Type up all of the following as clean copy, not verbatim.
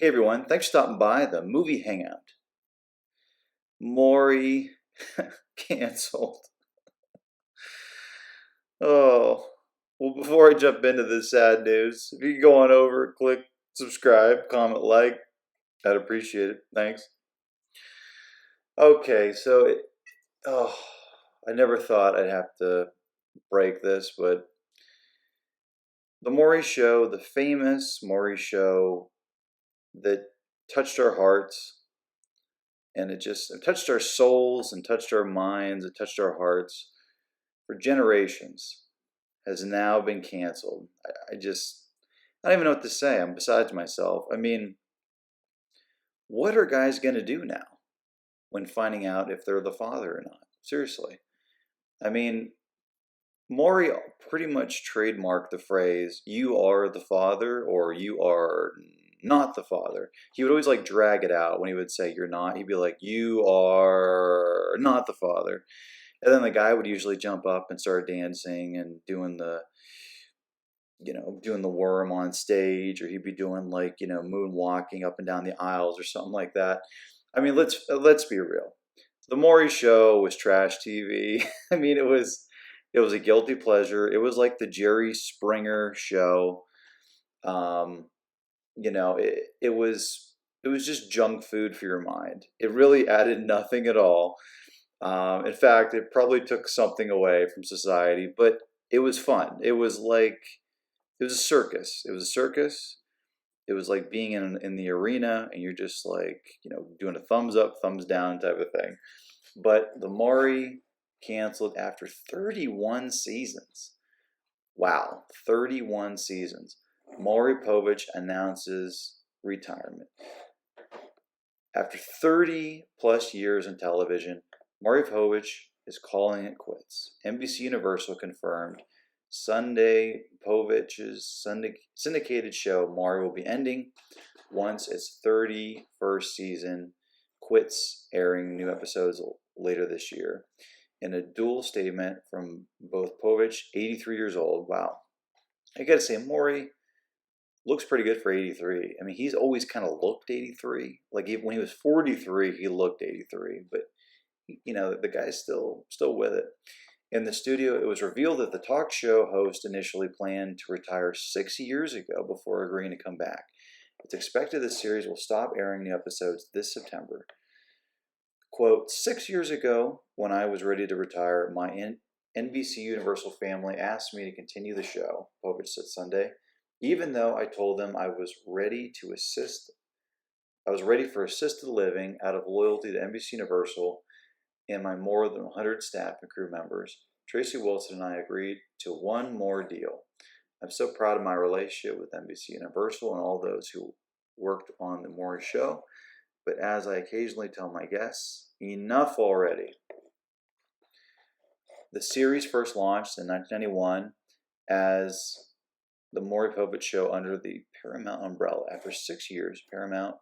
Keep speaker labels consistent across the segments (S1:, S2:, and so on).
S1: Hey everyone, thanks for stopping by the movie Hangout. Maury canceled. Oh, well, before I jump into this sad news, if you could go on over, click subscribe, comment, like, I'd appreciate it. Thanks. Okay, oh, I never thought I'd have to break this, but the Maury Show, the famous Maury Show that touched our hearts, and it touched our souls and touched our minds, it touched our hearts for generations, has now been canceled. I don't even know what to say. I'm besides myself. I mean, what are guys going to do now when finding out if they're the father or not? Seriously. I mean, Maury pretty much trademarked the phrase, you are the father or you are not the father. He would always like drag it out when he would say you're not. He'd be like, you are not the father. And then the guy would usually jump up and start dancing and doing the worm on stage, or he'd be doing like, moonwalking up and down the aisles or something like that. I mean, let's be real. The Maury Show was trash TV. I mean, it was a guilty pleasure. It was like the Jerry Springer show. Um, it was just junk food for your mind. It really added nothing at all. In fact, it probably took something away from society, but it was fun. It was a circus. It was a circus. It was like being in the arena, and you're just like, doing a thumbs up, thumbs down type of thing. But the Maury canceled after 31 seasons. Wow, 31 seasons. Maury Povich announces retirement. After 30 plus years in television, Maury Povich is calling it quits. NBC Universal confirmed Sunday Povich's syndicated show Maury will be ending once its 31st season quits, airing new episodes later this year. In a dual statement from both Povich, 83 years old. Wow. I gotta say, Maury looks pretty good for 83. I mean, he's always kind of looked 83. Like when he was 43, he looked 83, but the guy's still with it. In the studio, it was revealed that the talk show host initially planned to retire 6 years ago before agreeing to come back. It's expected the series will stop airing new episodes this September. Quote, 6 years ago, when I was ready to retire, my NBC Universal family asked me to continue the show, Povich said Sunday, even though I told them I was ready for assisted living out of loyalty to NBC Universal and my more than 100 staff and crew members. Tracy Wilson and I agreed to one more deal. I'm so proud of my relationship with NBC Universal and all those who worked on the Maury Show, but as I occasionally tell my guests, enough already. The series first launched in 1991 as the Maury Povich Show under the Paramount umbrella. After 6 years, Paramount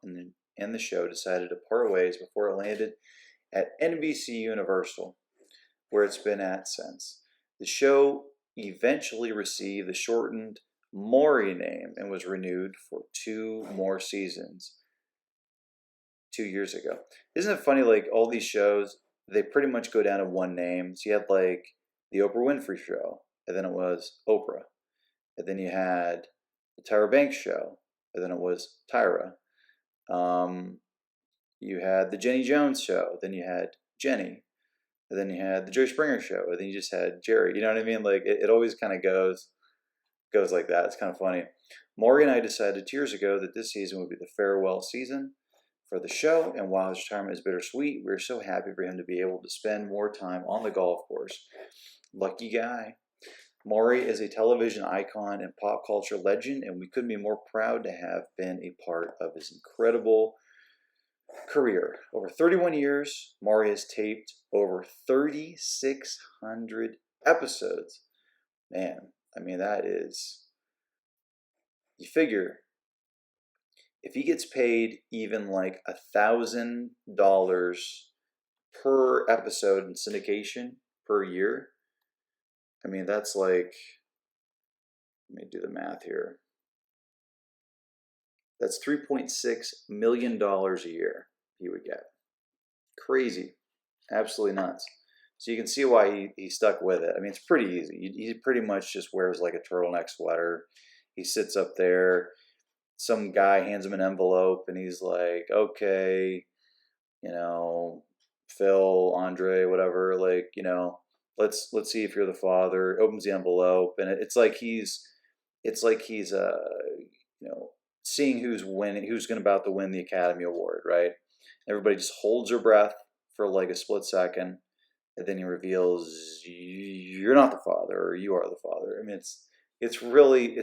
S1: and the show decided to part ways before it landed at NBC Universal, where it's been at since. The show eventually received the shortened Maury name and was renewed for 2 more seasons 2 years ago. Isn't it funny, like all these shows, they pretty much go down to one name. So you had like the Oprah Winfrey Show, and then it was Oprah. And then you had the Tyra Banks Show, and then it was Tyra. You had the Jenny Jones Show, then you had Jenny, and then you had the Jerry Springer Show, and then you just had Jerry. You know what I mean? Like it always kind of goes like that. It's kind of funny. Maury and I decided 2 years ago that this season would be the farewell season for the show, and while his retirement is bittersweet, we're so happy for him to be able to spend more time on the golf course. Lucky guy. Maury is a television icon and pop culture legend, and we couldn't be more proud to have been a part of his incredible career. Over 31 years, Maury has taped over 3,600 episodes. Man, I mean, you figure, if he gets paid even like $1,000 per episode in syndication per year, I mean, that's like, let me do the math here. That's $3.6 million a year he would get. Crazy. Absolutely nuts. So you can see why he stuck with it. I mean, it's pretty easy. He pretty much just wears like a turtleneck sweater. He sits up there. Some guy hands him an envelope, and he's like, "Okay, you know, Phil, Andre, whatever. Like, let's see if you're the father." Opens the envelope, and it's like he's you know, seeing who's winning, who's going about to win the Academy Award, right? Everybody just holds their breath for like a split second, and then he reveals you're not the father, or you are the father. I mean, it's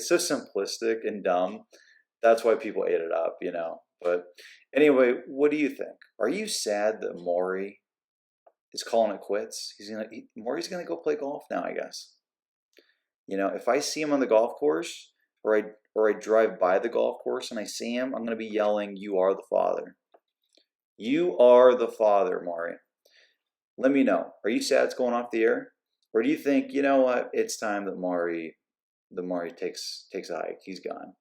S1: so simplistic and dumb. That's why people ate it up. But anyway, what do you think? Are you sad that Maury is calling it quits? Maury's gonna go play golf now, I guess. If I see him on the golf course, or I drive by the golf course and I see him, I'm gonna be yelling, "You are the father. You are the father, Maury." Let me know. Are you sad it's going off the air? Or do you think, you know what, it's time that Maury takes a hike. He's gone.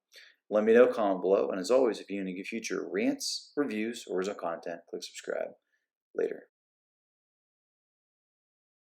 S1: Let me know, comment below. And as always, if you want to get future rants, reviews, or original content, click subscribe. Later.